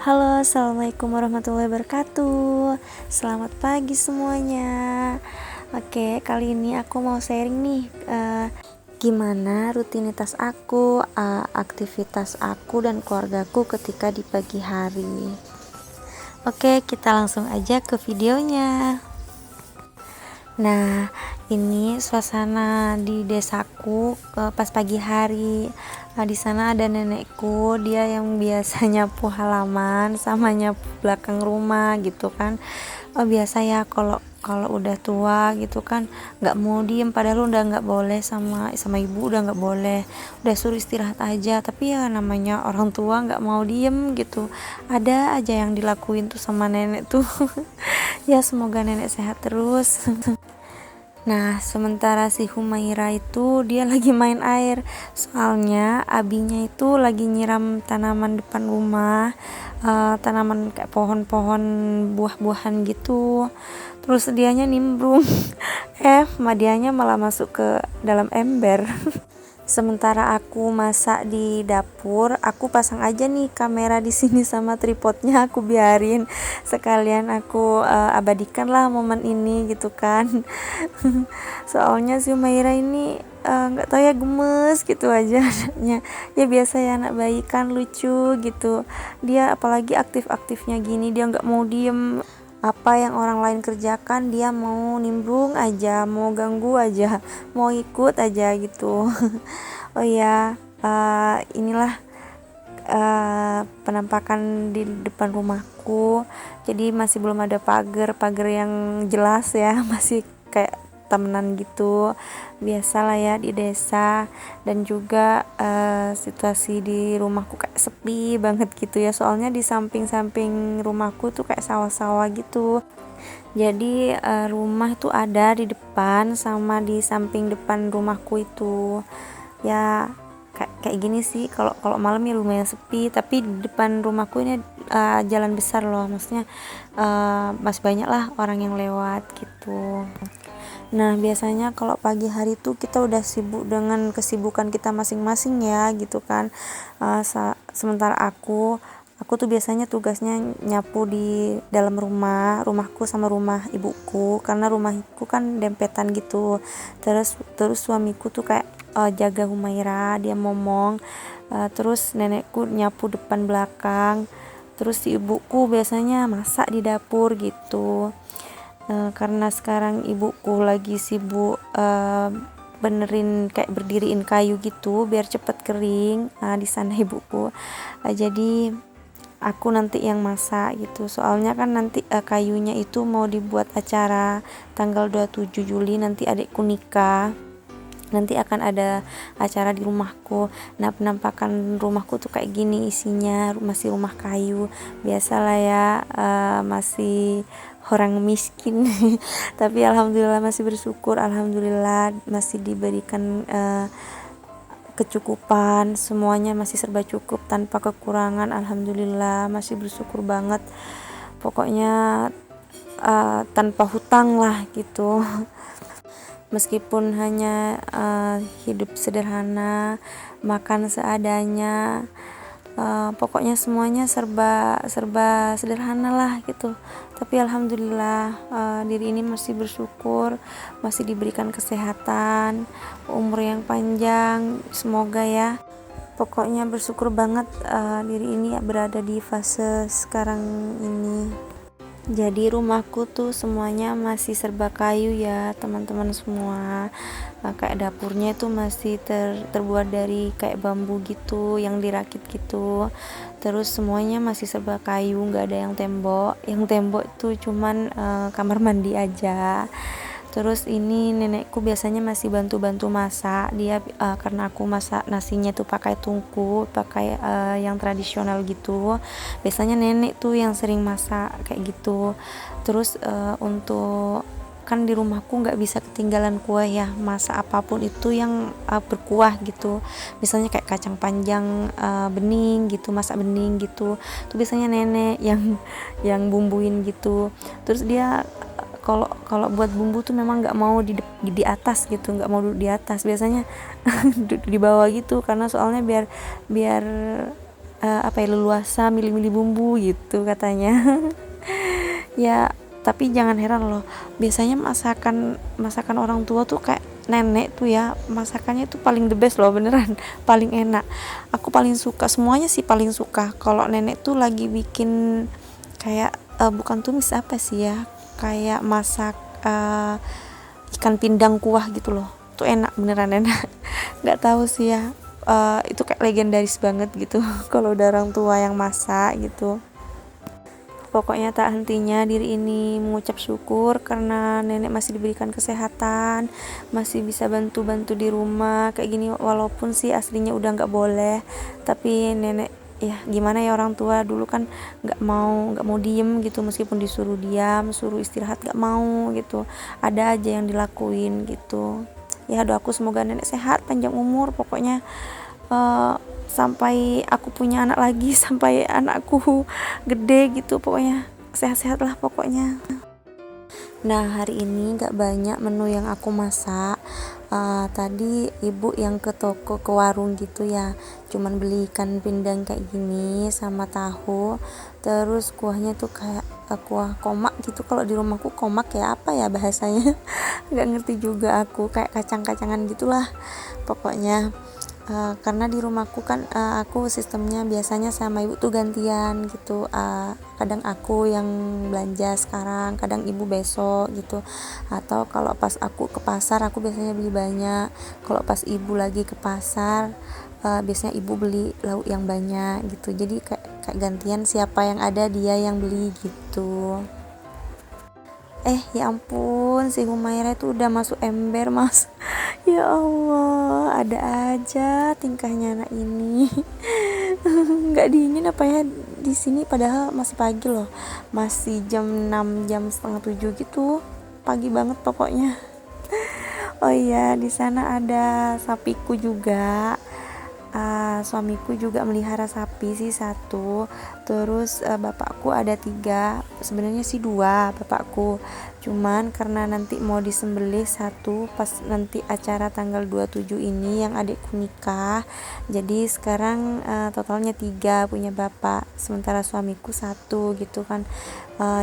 Halo, assalamualaikum warahmatullahi wabarakatuh. Selamat pagi semuanya. Oke, kali ini aku mau sharing nih gimana rutinitas aku, aktivitas aku dan keluargaku ketika di pagi hari. Oke, kita langsung aja ke videonya. Nah, ini suasana di desaku pas pagi hari. Di sana ada nenekku, dia yang biasa nyapu halaman sama nyapu belakang rumah gitu kan. Biasa ya kalau udah tua gitu kan nggak mau diem, padahal udah nggak boleh sama ibu, udah nggak boleh, udah suruh istirahat aja, tapi ya namanya orang tua nggak mau diem gitu, ada aja yang dilakuin tuh sama nenek tuh. Ya semoga nenek sehat terus. Nah, sementara si Humaira itu dia lagi main air. Soalnya abinya itu lagi nyiram tanaman depan rumah, tanaman kayak pohon-pohon buah-buahan gitu. Terus dianya nimbrung. Dianya malah masuk ke dalam ember. Sementara aku masak di dapur, aku pasang aja nih kamera di sini sama tripodnya, aku biarin sekalian aku abadikan lah momen ini gitu kan. Soalnya si Umaira ini nggak tahu ya, gemes gitu aja anaknya. Ya biasa ya, anak bayi kan lucu gitu. Dia apalagi aktif-aktifnya gini, dia nggak mau diem. Apa yang orang lain kerjakan dia mau nimbrung aja, mau ganggu aja, mau ikut aja gitu. Oh ya, inilah penampakan di depan rumahku. Jadi masih belum ada pagar yang jelas ya, masih kayak temenan gitu, biasalah ya di desa. Dan juga situasi di rumahku kayak sepi banget gitu ya, soalnya di samping-samping rumahku tuh kayak sawah-sawah gitu. Jadi rumah tuh ada di depan sama di samping depan rumahku itu. Ya kayak gini sih, kalau malam ya lumayan sepi, tapi di depan rumahku ini jalan besar loh, maksudnya masih banyak lah orang yang lewat gitu. Nah, biasanya kalau pagi hari tuh kita udah sibuk dengan kesibukan kita masing-masing ya gitu kan. Sementara aku tuh biasanya tugasnya nyapu di dalam rumahku sama rumah ibuku, karena rumahku kan dempetan gitu. Terus suamiku tuh kayak jaga Humaira, dia ngomong. Terus nenekku nyapu depan belakang. Terus si ibuku biasanya masak di dapur gitu. Karena sekarang ibuku lagi sibuk benerin kayak berdiriin kayu gitu biar cepet kering di sana ibuku. Jadi aku nanti yang masak gitu, soalnya kan nanti kayunya itu mau dibuat acara tanggal 27 Juli nanti adikku nikah, nanti akan ada acara di rumahku. Nah, penampakan rumahku tuh kayak gini isinya, masih rumah kayu biasalah ya, masih orang miskin. Tapi alhamdulillah masih bersyukur, alhamdulillah masih diberikan kecukupan, semuanya masih serba cukup tanpa kekurangan, alhamdulillah masih bersyukur banget. Pokoknya tanpa hutang lah gitu. Meskipun hanya hidup sederhana, makan seadanya, pokoknya semuanya serba sederhana lah gitu. Tapi alhamdulillah diri ini masih bersyukur, masih diberikan kesehatan, umur yang panjang, semoga ya. Pokoknya bersyukur banget diri ini berada di fase sekarang ini. Jadi rumahku tuh semuanya masih serba kayu ya teman-teman semua. Kayak dapurnya tuh masih terbuat dari kayak bambu gitu yang dirakit gitu. Terus semuanya masih serba kayu, nggak ada yang tembok. Yang tembok tuh cuman kamar mandi aja. Terus ini nenekku biasanya masih bantu-bantu masak. Dia karena aku masak nasinya tuh pakai tungku, pakai yang tradisional gitu. Biasanya nenek tuh yang sering masak kayak gitu. Terus untuk kan di rumahku nggak bisa ketinggalan kuah ya, masak apapun itu yang berkuah gitu. Misalnya kayak kacang panjang bening gitu, masak bening gitu. Tuh biasanya nenek yang bumbuin gitu. Terus dia kalau kalau buat bumbu tuh memang nggak mau di atas gitu, nggak mau duduk di atas, biasanya duduk di bawah gitu, karena soalnya biar biar leluasa milih-milih bumbu gitu katanya. Ya tapi jangan heran loh, biasanya masakan masakan orang tua tuh kayak nenek tuh ya, masakannya tuh paling the best loh, beneran paling enak. Aku paling suka, semuanya sih paling suka kalau nenek tuh lagi bikin kayak bukan tumis, apa sih ya, kayak masak ikan pindang kuah gitu loh, tuh enak, beneran enak. Nggak tahu sih ya, itu kayak legendaris banget gitu kalau udah orang tua yang masak gitu. Pokoknya tak hentinya diri ini mengucap syukur karena nenek masih diberikan kesehatan, masih bisa bantu-bantu di rumah kayak gini, walaupun sih aslinya udah nggak boleh, tapi nenek ya gimana ya, orang tua dulu kan nggak mau diem gitu, meskipun disuruh diam, suruh istirahat nggak mau gitu, ada aja yang dilakuin gitu. Ya doaku semoga nenek sehat, panjang umur pokoknya, uh, sampai aku punya anak lagi, sampai anakku gede gitu, pokoknya sehat-sehat lah pokoknya. Nah hari ini gak banyak menu yang aku masak. Tadi ibu yang ke toko, ke warung gitu ya, cuman beli ikan pindang kayak gini sama tahu, terus kuahnya tuh kayak kuah komak gitu, kalau di rumahku komak ya apa ya bahasanya, nggak ngerti juga aku, kayak kacang-kacangan gitulah pokoknya. Karena di rumahku kan aku sistemnya biasanya sama ibu tuh gantian gitu, kadang aku yang belanja sekarang, kadang ibu besok gitu, atau kalau pas aku ke pasar aku biasanya beli banyak, kalau pas ibu lagi ke pasar biasanya ibu beli lauk yang banyak gitu, jadi kayak gantian, siapa yang ada dia yang beli gitu. Ya ampun, si Humaira itu udah masuk ember mas. Ya Allah, ada aja tingkahnya anak ini. Nggak dingin apa ya di sini, padahal masih pagi loh, masih jam 6, jam setengah 7 gitu, pagi banget pokoknya. Oh iya, di sana ada sapiku juga. Suamiku juga melihara sapi sih satu, terus bapakku ada 3, sebenarnya sih 2 bapakku, cuman karena nanti mau disembelih satu pas nanti acara tanggal 27 ini yang adikku nikah, jadi sekarang totalnya 3 punya bapak, sementara suamiku satu gitu kan.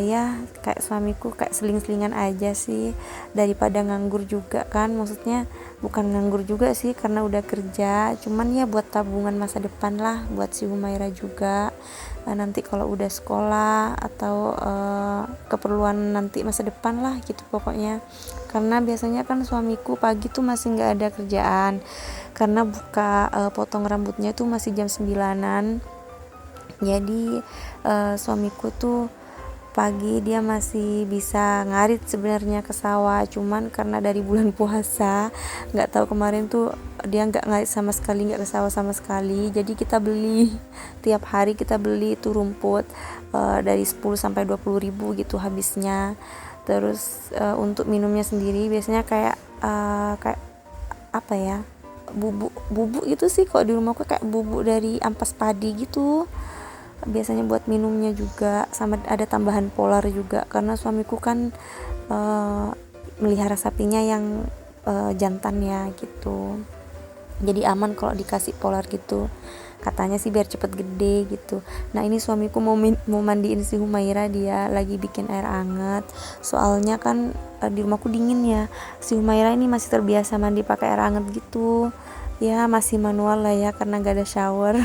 Ya kayak suamiku kayak seling-selingan aja sih, daripada nganggur juga kan, maksudnya bukan nganggur juga sih karena udah kerja, cuman ya buat tabungan masa depan lah buat si Humaira juga, nanti kalau udah sekolah atau keperluan nanti masa depan lah gitu pokoknya. Karena biasanya kan suamiku pagi tuh masih nggak ada kerjaan, karena buka potong rambutnya tuh masih jam 9-an, jadi suamiku tuh pagi dia masih bisa ngarit sebenarnya ke sawah, cuman karena dari bulan puasa nggak tahu kemarin tuh dia nggak ngarit sama sekali, nggak ke sawah sama sekali, jadi kita beli tiap hari, kita beli itu rumput dari 10 sampai 20 ribu gitu habisnya. Terus untuk minumnya sendiri biasanya kayak kayak apa ya, bubuk itu sih, kok di rumahku kayak bubuk dari ampas padi gitu biasanya buat minumnya juga, sama ada tambahan polar juga karena suamiku kan melihara sapinya yang jantan ya gitu, jadi aman kalau dikasih polar gitu, katanya sih biar cepet gede gitu. Nah ini suamiku mau mandiin si Humaira, dia lagi bikin air hangat, soalnya kan di rumahku dingin ya, si Humaira ini masih terbiasa mandi pakai air hangat gitu ya, masih manual lah ya karena gak ada shower.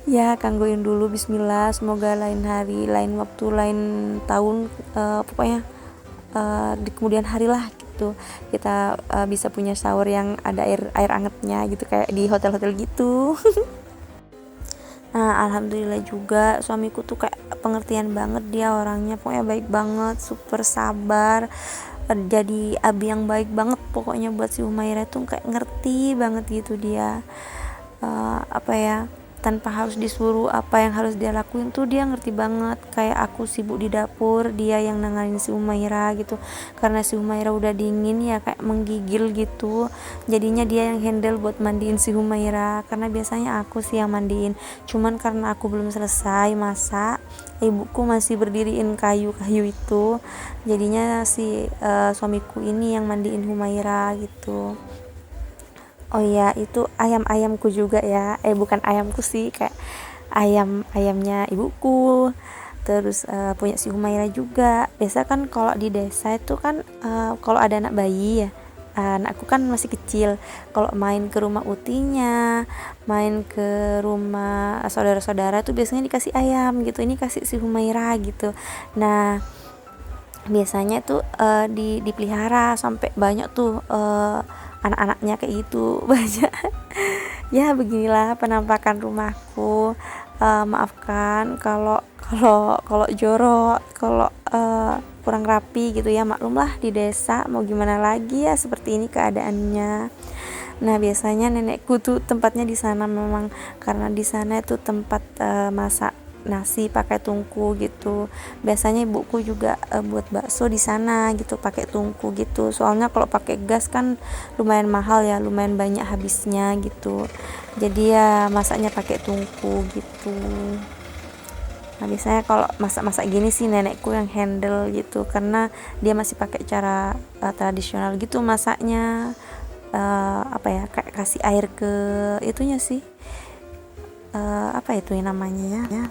Ya kanggoin dulu, bismillah, semoga lain hari, lain waktu, lain tahun, pokoknya di kemudian hari lah gitu kita bisa punya shower yang ada air angetnya gitu, kayak di hotel-hotel gitu. Nah alhamdulillah juga suamiku tuh kayak pengertian banget, dia orangnya pokoknya baik banget, super sabar, jadi abi yang baik banget pokoknya buat si Humaira tuh, kayak ngerti banget gitu dia, apa ya, tanpa harus disuruh apa yang harus dia lakuin tuh dia ngerti banget. Kayak aku sibuk di dapur, dia yang nanganin si Humaira gitu, karena si Humaira udah dingin ya kayak menggigil gitu, jadinya dia yang handle buat mandiin si Humaira, karena biasanya aku sih yang mandiin, cuman karena aku belum selesai masak ibuku masih berdiriin kayu-kayu itu, jadinya si suamiku ini yang mandiin Humaira gitu. Oh iya, itu ayam-ayamku juga ya, bukan ayamku sih, kayak ayamnya ibuku, terus punya si Humaira juga. Biasa kan kalau di desa itu kan kalau ada anak bayi ya, anakku kan masih kecil, kalau main ke rumah utinya, main ke rumah saudara-saudara tuh biasanya dikasih ayam gitu, ini kasih si Humaira gitu. Nah biasanya tuh dipelihara sampai banyak tuh anak-anaknya kayak gitu banyak. Ya beginilah penampakan rumahku. Maafkan kalau kalau kalau jorok, kalau kurang rapi gitu ya, maklumlah di desa, mau gimana lagi ya, seperti ini keadaannya. Nah biasanya nenekku tuh tempatnya di sana memang, karena di sana itu tempat masak nasi pakai tungku gitu. Biasanya ibuku juga buat bakso di sana gitu pakai tungku gitu. Soalnya kalau pakai gas kan lumayan mahal ya, lumayan banyak habisnya gitu. Jadi ya masaknya pakai tungku gitu. Nah biasanya kalau masak-masak gini sih nenekku yang handle gitu, karena dia masih pakai cara tradisional gitu masaknya. Apa ya, kayak kasih air ke itunya sih, apa itu yang namanya ya,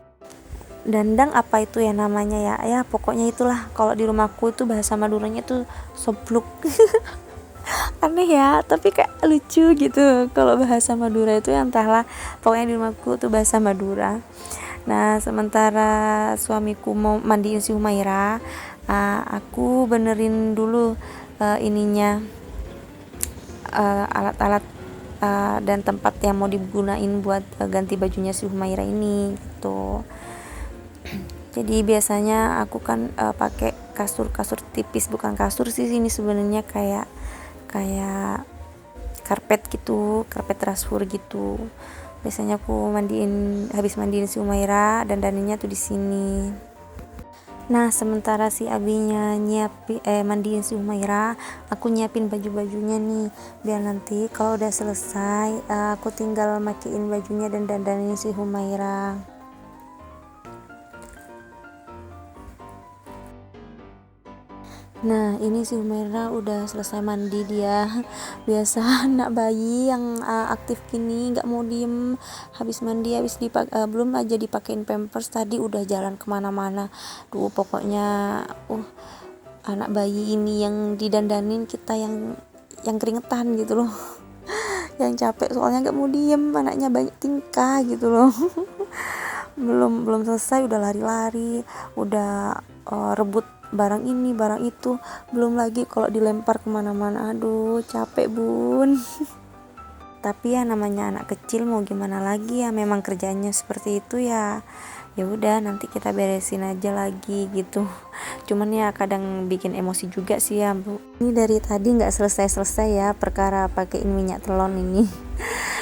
dandang apa itu ya namanya ya, ya pokoknya itulah. Kalau di rumahku itu bahasa Maduranya itu sobluk. Aneh ya, tapi kayak lucu gitu kalau bahasa Madura itu, yang entahlah, pokoknya di rumahku tuh bahasa Madura. Nah sementara suamiku mau mandiin si Humaira, aku benerin dulu ininya, alat-alat dan tempat yang mau digunain buat ganti bajunya si Humaira ini gitu. Jadi biasanya aku kan pakai kasur tipis, bukan kasur sih ini sebenarnya, kayak karpet gitu, karpet transfer gitu. Biasanya aku habis mandiin si Humaira, dan daninya tuh di sini. Nah sementara si abinya mandiin si Humaira, aku nyiapin baju-bajunya nih, biar nanti kalau udah selesai aku tinggal makein bajunya dan dandanin si Humaira. Nah ini si Humaira udah selesai mandi dia. Biasa anak bayi yang aktif gini nggak mau diem, habis mandi, belum aja dipakein pampers tadi udah jalan kemana-mana. Pokoknya anak bayi ini yang didandanin, kita yang keringetan gitu loh. Yang capek soalnya nggak mau diem, anaknya banyak tingkah gitu loh. belum selesai udah lari-lari, udah rebut barang ini barang itu, belum lagi kalau dilempar kemana-mana, aduh capek bun. Tapi ya namanya anak kecil, mau gimana lagi ya, memang kerjanya seperti itu ya. Ya udah nanti kita beresin aja lagi gitu. Cuman ya kadang bikin emosi juga sih ya bu. Ini dari tadi nggak selesai ya perkara pakein minyak telon ini.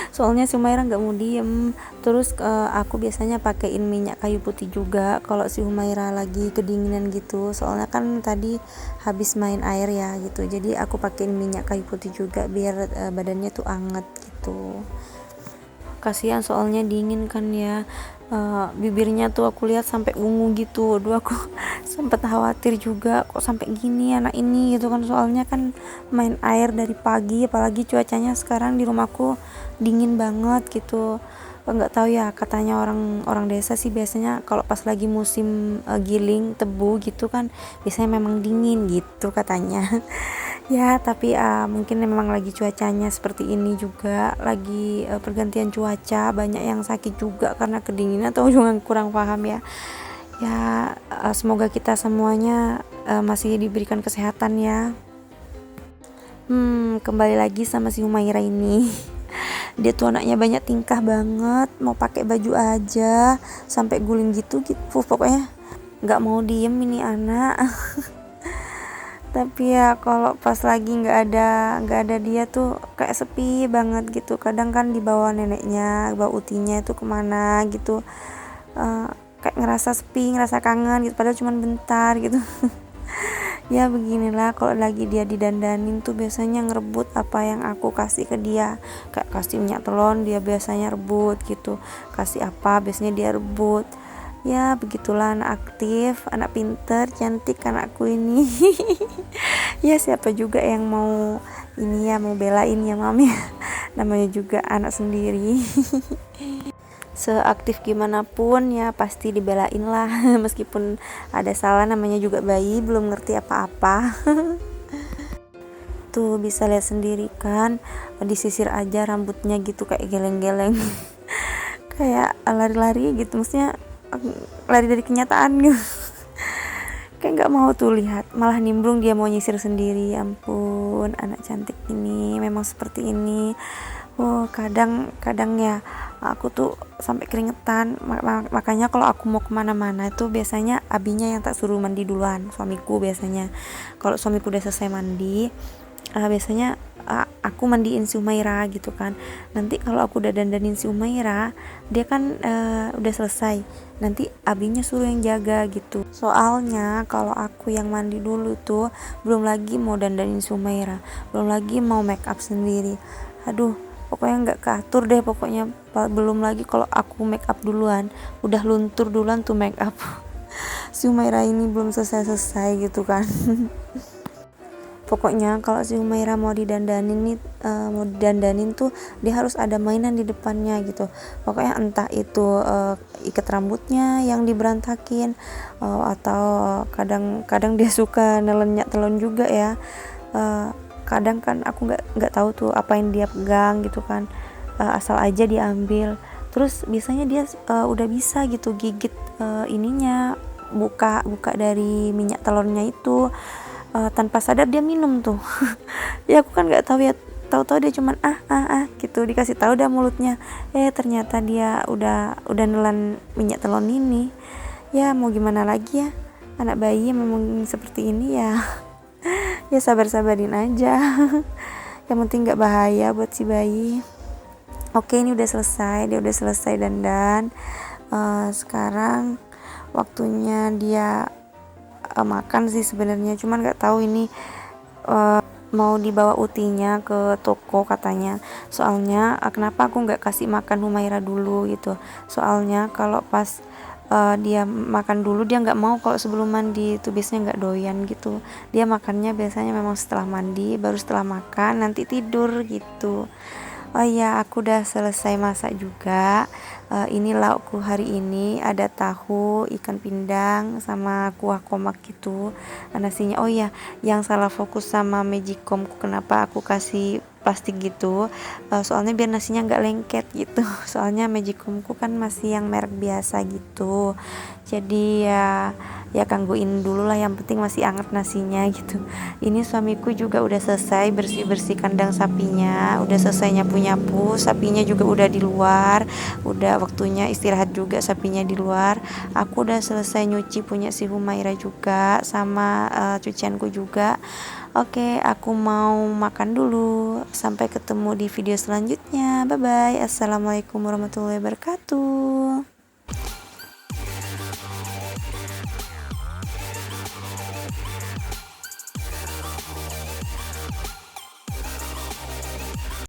Soalnya si Humaira nggak mau diem. Terus aku biasanya pakein minyak kayu putih juga kalau si Humaira lagi kedinginan gitu. Soalnya kan tadi habis main air ya gitu. Jadi aku pakein minyak kayu putih juga biar badannya tuh anget gitu. Kasihan soalnya dingin kan ya. Bibirnya tuh aku lihat sampai ungu gitu. Aduh aku sempet khawatir juga, kok sampai gini anak ini gitu kan, soalnya kan main air dari pagi, apalagi cuacanya sekarang di rumahku dingin banget gitu. Nggak tahu ya, katanya orang desa sih biasanya kalau pas lagi musim giling tebu gitu kan biasanya memang dingin gitu katanya. Ya tapi mungkin memang lagi cuacanya seperti ini juga, lagi pergantian cuaca, banyak yang sakit juga karena kedinginan atau juga kurang paham ya. Semoga kita semuanya masih diberikan kesehatan ya. Kembali lagi sama si Humaira ini. Dia tuh anaknya banyak tingkah banget, mau pakai baju aja sampai guling gitu pokoknya nggak mau diem ini anak. Tapi ya kalau pas lagi nggak ada dia tuh kayak sepi banget gitu. Kadang kan dibawa neneknya, bawa utinya itu kemana gitu, kayak ngerasa sepi, ngerasa kangen gitu, padahal cuma bentar gitu. Ya beginilah, kalau lagi dia didandanin tuh biasanya ngerebut apa yang aku kasih ke dia. Kayak kasih minyak telon dia biasanya rebut gitu, kasih apa biasanya dia rebut. Ya begitulah, anak aktif, anak pinter, cantik anakku ini. Ya siapa juga yang mau ini ya, mau belain ya mami. Namanya juga anak sendiri. Seaktif gimana pun ya pasti dibelain lah. Meskipun ada salah, namanya juga bayi belum ngerti apa-apa. Tuh bisa lihat sendiri kan, disisir aja rambutnya gitu kayak geleng-geleng. Kayak lari-lari gitu, maksudnya lari dari kenyataan gitu. Kayak nggak mau tuh lihat, malah nimbrung dia mau nyisir sendiri. Ya ampun, anak cantik ini memang seperti ini. Oh, kadang ya aku tuh sampai keringetan. Makanya kalau aku mau kemana-mana itu biasanya abinya yang tak suruh mandi duluan, suamiku biasanya. Kalau suamiku udah selesai mandi, biasanya aku mandiin si Umaira gitu kan. Nanti kalau aku udah dandanin si Umaira, dia kan udah selesai, nanti abinya suruh yang jaga gitu. Soalnya kalau aku yang mandi dulu tuh belum lagi mau dandanin si Umaira, belum lagi mau make up sendiri. Aduh, pokoknya nggak keatur deh pokoknya. Belum lagi kalau aku make up duluan, udah luntur duluan tuh make up. Si Umaira ini belum selesai gitu kan. Pokoknya kalau si Humaira mau didandanin nih, mau didandanin tuh dia harus ada mainan di depannya gitu. Pokoknya entah itu ikat rambutnya yang diberantakin, atau kadang-kadang dia suka nelenyak telon juga ya. Kadang kan aku nggak tahu tuh apa yang dia pegang gitu kan, asal aja diambil. Terus biasanya dia udah bisa gitu gigit ininya, buka dari minyak telurnya itu. Tanpa sadar dia minum tuh. Ya aku kan nggak tahu ya, tahu-tahu dia cuman gitu, dikasih tahu dah mulutnya, ternyata dia udah nelan minyak telon ini. Ya mau gimana lagi ya, anak bayi memang seperti ini ya. Ya sabar-sabarin aja. Yang penting nggak bahaya buat si bayi. Oke, ini udah selesai, dia udah selesai dandan. Sekarang waktunya dia makan sih sebenarnya, cuman nggak tahu ini mau dibawa utinya ke toko katanya. Soalnya kenapa aku nggak kasih makan Humaira dulu gitu, soalnya kalau pas dia makan dulu dia nggak mau kalau sebelum mandi itu, biasanya nggak doyan gitu. Dia makannya biasanya memang setelah mandi, baru setelah makan nanti tidur gitu. Oh iya, aku udah selesai masak juga. Ini laukku hari ini, ada tahu, ikan pindang, sama kuah komak gitu. Nasinya, oh iya, yang salah fokus sama magicomku, kenapa aku kasih plastik gitu, soalnya biar nasinya nggak lengket gitu. Soalnya magicomku kan masih yang merek biasa gitu. Jadi ya gangguin dulu lah, yang penting masih anget nasinya gitu. Ini suamiku juga udah selesai bersih kandang sapinya, udah selesai nyapu sapinya juga udah di luar, udah waktunya istirahat juga sapinya di luar. Aku udah selesai nyuci punya si Humaira juga, sama cucianku juga. Oke, aku mau makan dulu. Sampai ketemu di video selanjutnya. Bye bye. Assalamualaikum warahmatullahi wabarakatuh.